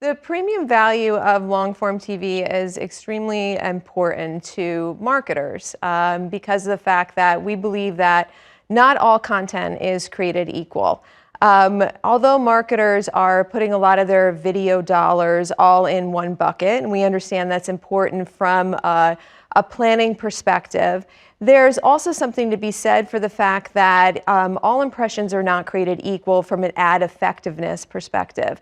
The premium value of long-form TV is extremely important to marketers because of the fact that we believe that not all content is created equal. Although marketers are putting a lot of their video dollars all in one bucket, and we understand that's important from a planning perspective, there's also something to be said for the fact that all impressions are not created equal from an ad effectiveness perspective.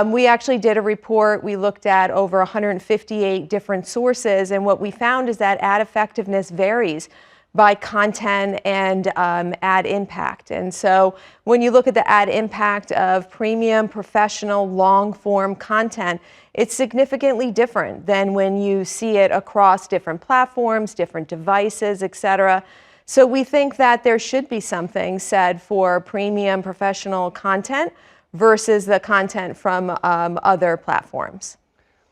We actually did a report. We looked at over 158 different sources, and what we found is that ad effectiveness varies by content and ad impact. And so when you look at the ad impact of premium, professional, long-form content, it's significantly different than when you see it across different platforms, different devices, etc. So we think that there should be something said for premium, professional content versus the content from other platforms.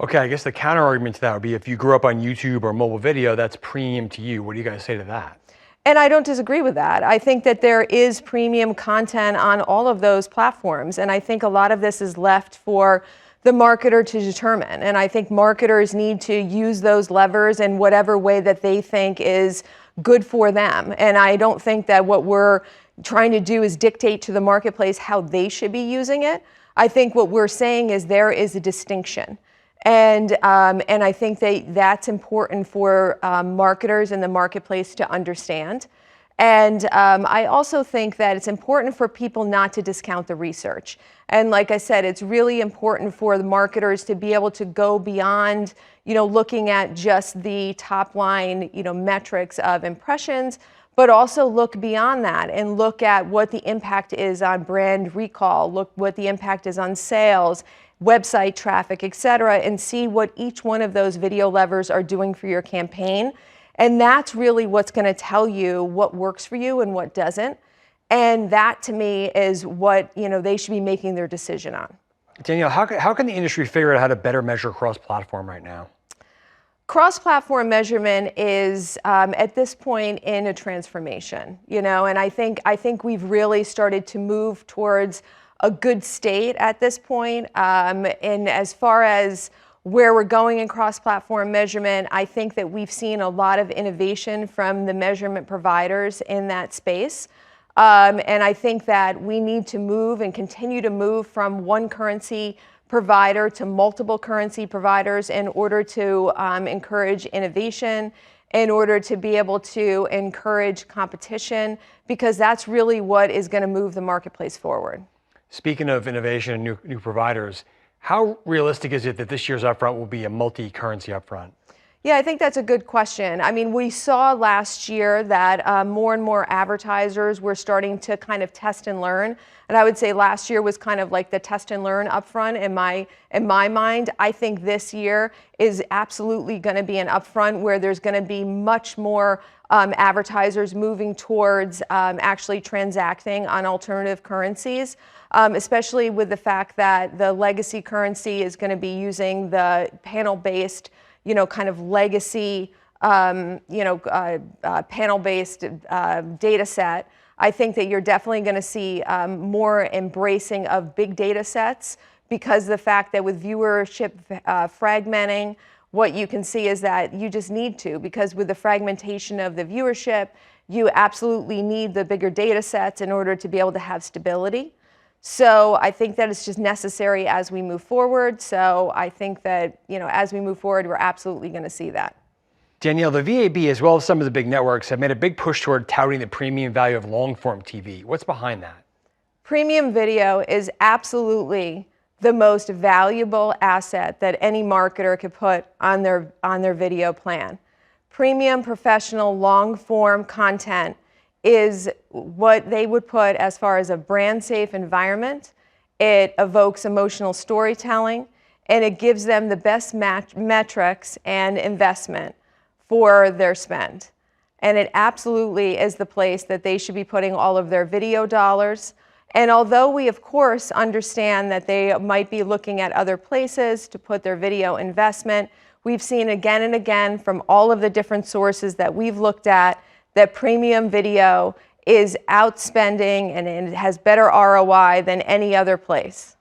Okay, I guess the counter argument to that would be if you grew up on YouTube or mobile video, that's premium to you. What do you guys say to that? And I don't disagree with that. I think that there is premium content on all of those platforms. And I think a lot of this is left for the marketer to determine. And I think marketers need to use those levers in whatever way that they think is good for them. And I don't think that what we're trying to do is dictate to the marketplace how they should be using it. I think what we're saying is there is a distinction. And I think that's important for marketers in the marketplace to understand. And I also think that it's important for people not to discount the research. And like I said, it's really important for the marketers to be able to go beyond, looking at just the top line, metrics of impressions, but also look beyond that and look at what the impact is on brand recall, look what the impact is on sales, website traffic, etc., and see what each one of those video levers are doing for your campaign. And that's really what's going to tell you what works for you and what doesn't. And that, to me, is what they should be making their decision on. Danielle, how can the industry figure out how to better measure cross-platform right now? Cross-platform measurement is at this point in a transformation, and I think we've really started to move towards a good state at this point. And as far as where we're going in cross-platform measurement, I think that we've seen a lot of innovation from the measurement providers in that space. And I think that we need to move and continue to move from one currency provider to multiple currency providers in order to encourage innovation, in order to be able to encourage competition, because that's really what is going to move the marketplace forward. Speaking of innovation and new providers, how realistic is it that this year's upfront will be a multi-currency upfront? Yeah, I think that's a good question. I mean, we saw last year that more and more advertisers were starting to kind of test and learn. And I would say last year was kind of like the test and learn upfront in my mind. I think this year is absolutely going to be an upfront where there's going to be much more advertisers moving towards actually transacting on alternative currencies, especially with the fact that the legacy currency is going to be using the panel-based kind of legacy, panel-based data set. I think that you're definitely going to see more embracing of big data sets because the fact that with viewership fragmenting, what you can see is that you just need to, because with the fragmentation of the viewership, you absolutely need the bigger data sets in order to be able to have stability. So I think that it's just necessary as we move forward. So I think that, as we move forward, we're absolutely going to see that. Danielle, the VAB, as well as some of the big networks, have made a big push toward touting the premium value of long-form TV. What's behind that? Premium video is absolutely the most valuable asset that any marketer could put on their video plan. Premium, professional, long-form content is what they would put as far as a brand safe environment. It evokes emotional storytelling, and it gives them the best metrics and investment for their spend. And it absolutely is the place that they should be putting all of their video dollars. And although we of course understand that they might be looking at other places to put their video investment, we've seen again and again from all of the different sources that we've looked at that premium video is outspending and it has better ROI than any other place.